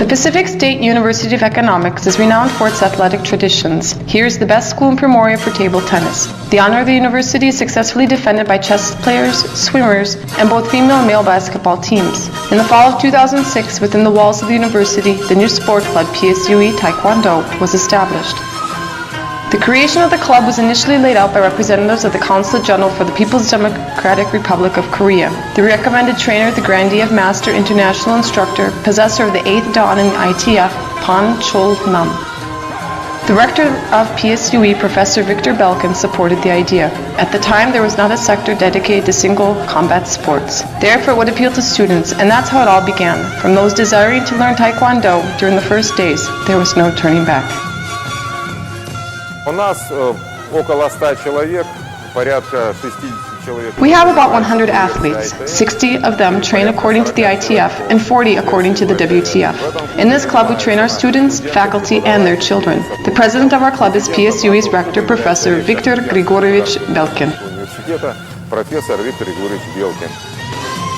Pacific State University of Economics is renowned for its athletic traditions. Here is the best school in Primoria for table tennis. The honor of the university is successfully defended by chess players, swimmers, and both female and male basketball teams. In the fall of 2006, within the walls of the university, the new sport club PSUE-Taekwon-Do was established. The creation of the club was initially laid out by representatives of the Consulate General for the People's Democratic Republic of Korea. The recommended trainer, the grandee of Master International Instructor, possessor of the 8th Dan in ITF, Pan Chol-nam. The rector of PSUE, Professor Victor Belkin, supported the idea. At the time, there was not a sector dedicated to single combat sports. Therefore, it would appeal to students, and that's how it all began. From those desiring to learn Taekwondo during the first days, there was no turning back. У нас около 100 человек, порядка 60 человек. We have about 100 athletes. 60 of them train according to the ITF and 40 according to the WTF. In this club, we train our students, faculty, and their children. The president of our club is PSUE's rector, Professor Viktor Grigorievich Belkin.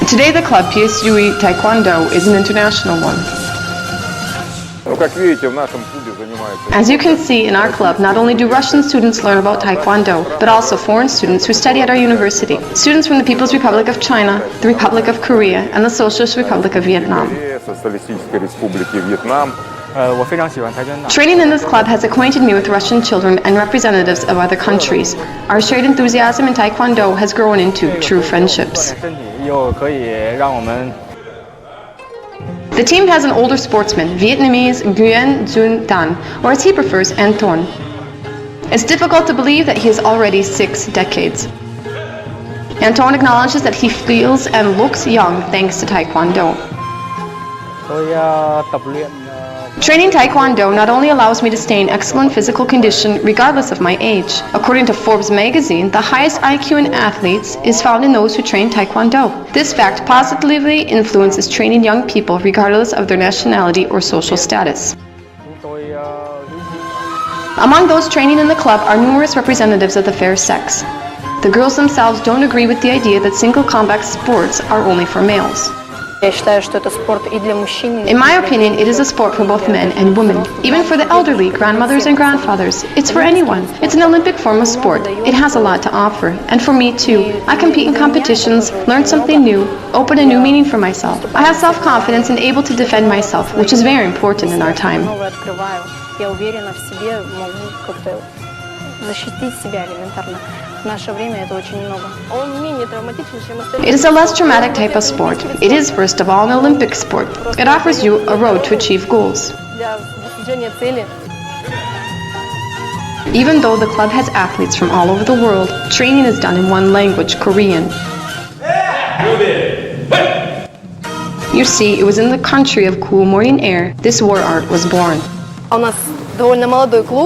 Today, the club PSUE-Taekwon-Do is an international one. As you can see, in our club, not only do Russian students learn about Taekwondo, but also foreign students who study at our university. Students from the People's Republic of China, the Republic of Korea, and the Socialist Republic of Vietnam. Training in this club has acquainted me with Russian children and representatives of other countries. Our shared enthusiasm in Taekwondo has grown into true friendships. The team has an older sportsman, Vietnamese Nguyen Duong Dan, or as he prefers, Anton. It's difficult to believe that he is already 6 decades. Anton acknowledges that he feels and looks young thanks to Taekwondo. Training Taekwondo not only allows me to stay in excellent physical condition regardless of my age. According to Forbes magazine, the highest IQ in athletes is found in those who train Taekwondo. This fact positively influences training young people regardless of their nationality or social status. Among those training in the club are numerous representatives of the fair sex. The girls themselves don't agree with the idea that single combat sports are only for males. In my opinion, it is a sport for both men and women. Even for the elderly, grandmothers and grandfathers, it's for anyone. It's an Olympic form of sport. It has a lot to offer. And for me too. I compete in competitions, learn something new, open a new meaning for myself. I have self-confidence and able to defend myself, which is very important in our time. It is a less traumatic type of sport. It is, first of all, an Olympic sport. It offers you a road to achieve goals. Even though the club has athletes from all over the world, training is done in one language, Korean. You see, it was in the country of cool morning air this war art was born.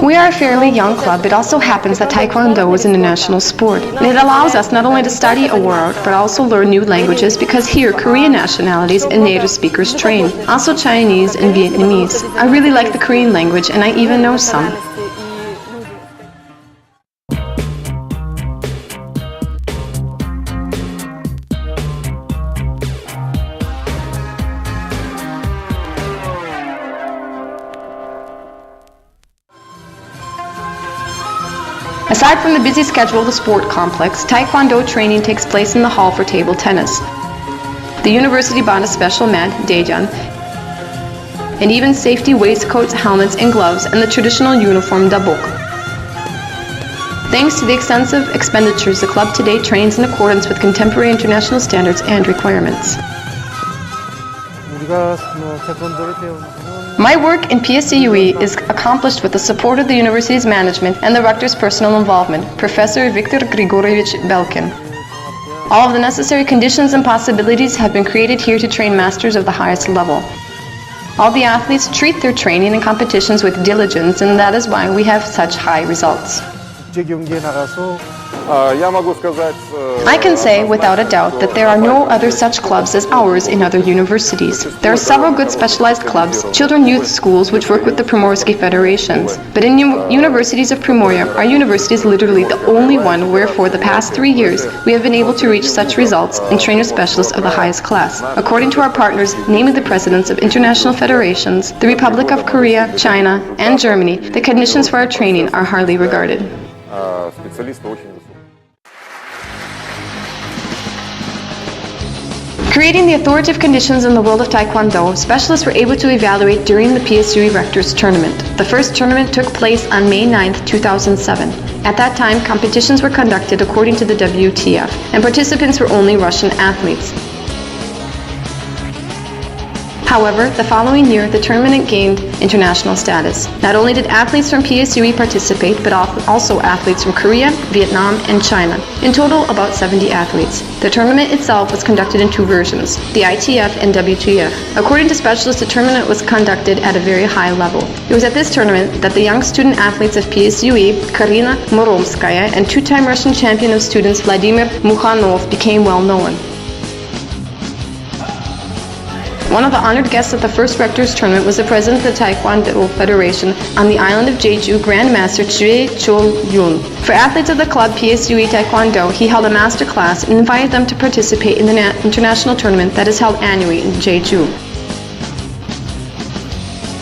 We are a fairly young club. It also happens that Taekwondo is an international sport, and it allows us not only to study a war art, but also learn new languages because here Korean nationalities and native speakers train, also Chinese and Vietnamese. I really like the Korean language, and I even know some. Aside from the busy schedule of the sport complex, Taekwondo training takes place in the hall for table tennis. The university bought a special mat, daejeon, and even safety waistcoats, helmets, and gloves, and the traditional uniform dabok. Thanks to the extensive expenditures, the club today trains in accordance with contemporary international standards and requirements. My work in PSUE is accomplished with the support of the university's management and the rector's personal involvement, Professor Viktor Grigorievich Belkin. All of the necessary conditions and possibilities have been created here to train masters of the highest level. All the athletes treat their training and competitions with diligence, and that is why we have such high results. Я могу сказать, I can say without a doubt that there are no other such clubs as ours in other universities. There are several good specialized clubs, children youth schools which work with the Primorsky federations. But in universities of Primoria, our university is literally the only one where for the past 3 years we have been able to reach such results and train our specialists of the highest class. According to our partners, namely the presidents of international federations, the Republic of Korea, China, and Germany, the conditions for our training are highly regarded. специалисты очень высокие. Creating the authoritative conditions in the world of Taekwondo, specialists were able to evaluate during the PSUE Rectors Tournament. The first tournament took place on May 9, 2007. At that time, competitions were conducted according to the WTF, and participants were only Russian athletes. However, the following year, the tournament gained international status. Not only did athletes from PSUE participate, but also athletes from Korea, Vietnam, and China. In total, about 70 athletes. The tournament itself was conducted in 2 versions, the ITF and WTF. According to specialists, the tournament was conducted at a very high level. It was at this tournament that the young student athletes of PSUE, Karina Muromskaya, and 2-time Russian champion of students Vladimir Mukhanov became well known. One of the honored guests at the first Rectors Tournament was the president of the Taekwondo Federation on the island of Jeju, Grandmaster Choi Chol-yoon. For athletes of the club PSUE-Taekwan-Do, he held a master class and invited them to participate in the international tournament that is held annually in Jeju.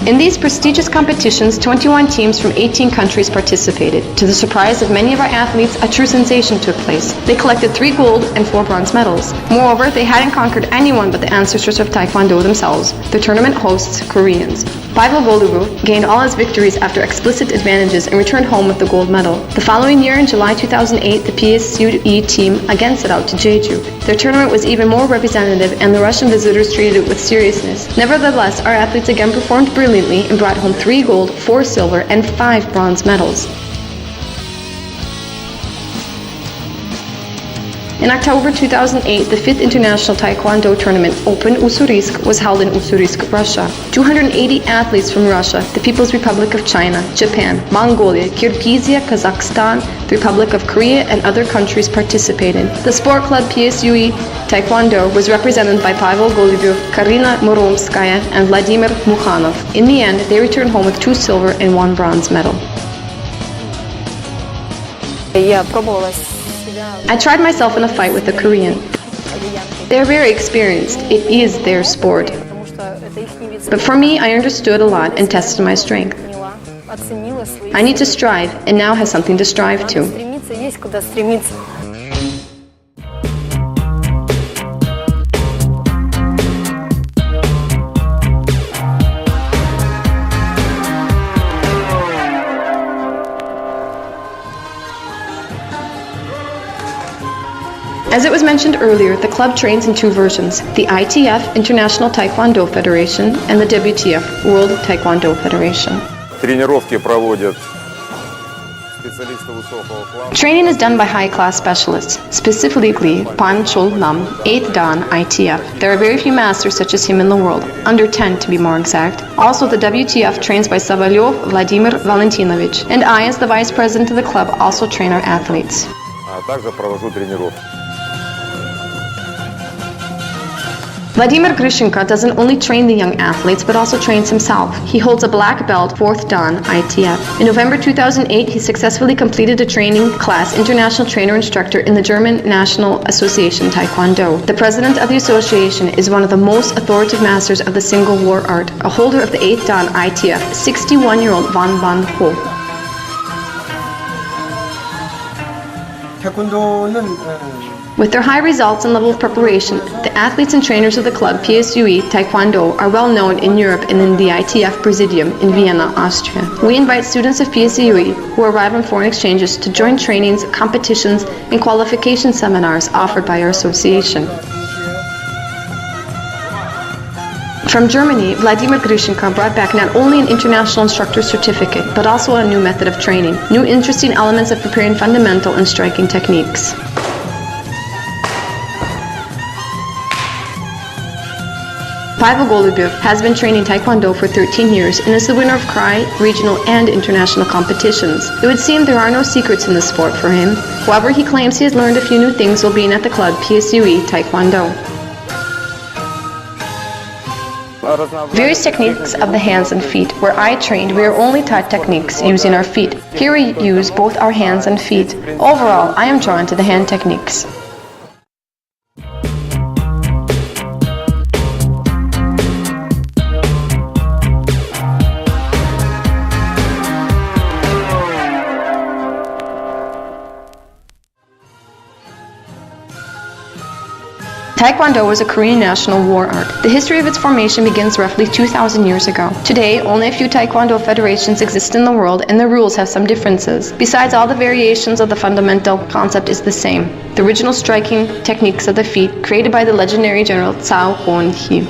In these prestigious competitions, 21 teams from 18 countries participated. To the surprise of many of our athletes, a true sensation took place. They collected 3 gold and 4 bronze medals. Moreover, they hadn't conquered anyone but the ancestors of Taekwondo themselves. The tournament hosts Koreans. Pavel Golubu gained all his victories after explicit advantages and returned home with the gold medal. The following year, in July 2008, the PSUE team again set out to Jeju. Their tournament was even more representative, and the Russian visitors treated it with seriousness. Nevertheless, our athletes again performed brilliantly and brought home 3 gold, 4 silver, and 5 bronze medals. In October 2008, the 5th International Taekwondo Tournament Open Ussurisk was held in Ussurisk, Russia. 280 athletes from Russia, the People's Republic of China, Japan, Mongolia, Kyrgyzia, Kazakhstan, the Republic of Korea, and other countries participated. The sport club PSUE Taekwondo was represented by Pavel Golubyov, Karina Muromskaya, and Vladimir Mukhanov. In the end, they returned home with 2 silver and 1 bronze medal. I tried myself in a fight with a Korean. They're very experienced. It is their sport. But for me, I understood a lot and tested my strength. I need to strive, and now has something to strive to. As it was mentioned earlier, the club trains in 2 versions, the ITF, International Taekwondo Federation, and the WTF, World Taekwondo Federation. Тренировки проводят специалисты высокого класса. Training is done by high-class specialists, specifically Pan Chol Nam, 8th Dan ITF. There are very few masters such as him in the world, under 10 to be more exact. Also, the WTF trains by Savalyov Vladimir Valentinovich, and I, as the vice president of the club, also train our athletes. А также провожу тренировки. Vladimir Grishenko doesn't only train the young athletes, but also trains himself. He holds a black belt, 4th Dan ITF. In November 2008, he successfully completed a training class international trainer instructor in the German National Association Taekwondo. The president of the association is one of the most authoritative masters of the single war art, a holder of the 8th Dan ITF, 61-year-old Van Ban Ho. With their high results and level of preparation, the athletes and trainers of the club PSUE Taekwan-Do are well known in Europe and in the ITF Presidium in Vienna, Austria. We invite students of PSUE who arrive on foreign exchanges to join trainings, competitions, and qualification seminars offered by our association. From Germany, Vladimir Grishenko brought back not only an international instructor certificate, but also a new method of training, new interesting elements of preparing fundamental and striking techniques. Pavel Golubev has been training Taekwondo for 13 years and is the winner of CRI, regional, and international competitions. It would seem there are no secrets in the sport for him. However, he claims he has learned a few new things while being at the club PSUE-Taekon-Do. Various techniques of the hands and feet. Where I trained, we are only taught techniques using our feet. Here we use both our hands and feet. Overall, I am drawn to the hand techniques. Taekwondo was a Korean national war art. The history of its formation begins roughly 2,000 years ago. Today, only a few Taekwondo federations exist in the world and the rules have some differences. Besides, all the variations of the fundamental concept is the same. The original striking techniques of the feet created by the legendary general Taekwon-Do.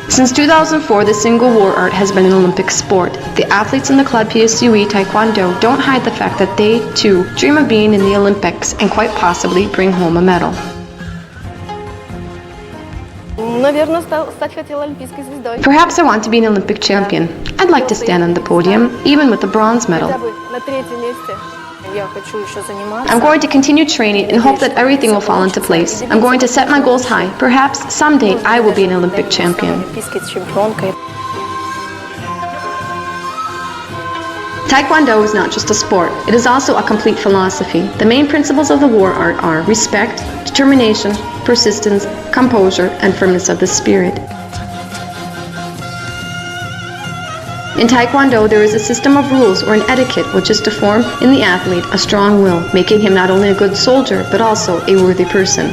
Since 2004, the single war art has been an Olympic sport. The athletes in the club PSUE-Taekon-Do don't hide the fact that they, too, dream of being in the Olympics and quite possibly bring home a medal. Perhaps I want to be an Olympic champion. I'd like to stand on the podium, even with a bronze medal. I'm going to continue training and hope that everything will fall into place. I'm going to set my goals high. Perhaps someday I will be an Olympic champion. Taekwondo is not just a sport, it is also a complete philosophy. The main principles of the war art are respect, determination, persistence, composure, and firmness of the spirit. In Taekwondo, there is a system of rules or an etiquette which is to form in the athlete a strong will, making him not only a good soldier but also a worthy person.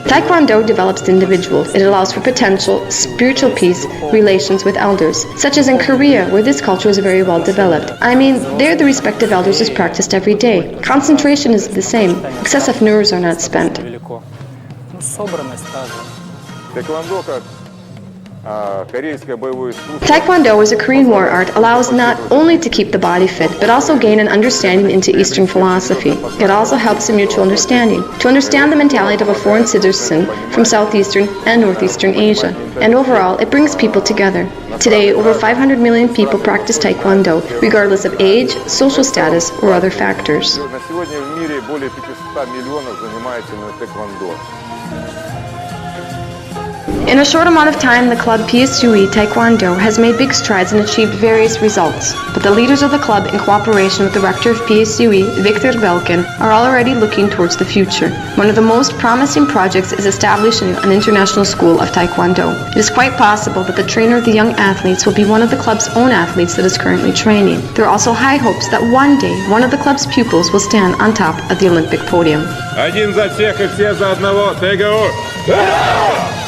Taekwondo develops the individual. It allows for potential, spiritual peace, relations with elders, such as in Korea, where this culture is very well developed. I mean, there the respect of elders is practiced every day. Concentration is the same. Excessive nerves are not spent. Taekwondo as a Korean war art allows not only to keep the body fit, but also gain an understanding into Eastern philosophy. It also helps in mutual understanding, to understand the mentality of a foreign citizen from Southeastern and Northeastern Asia. And overall, it brings people together. Today, over 500 million people practice Taekwondo, regardless of age, social status, or other factors. In a short amount of time, the club PSUE-Taekon-Do has made big strides and achieved various results. But the leaders of the club, in cooperation with the rector of PSUE, Viktor Velkin, are already looking towards the future. One of the most promising projects is establishing an international school of Taekwondo. It is quite possible that the trainer of the young athletes will be one of the club's own athletes that is currently training. There are also high hopes that one day one of the club's pupils will stand on top of the Olympic podium. Один за всех и все за одного. ТГУ!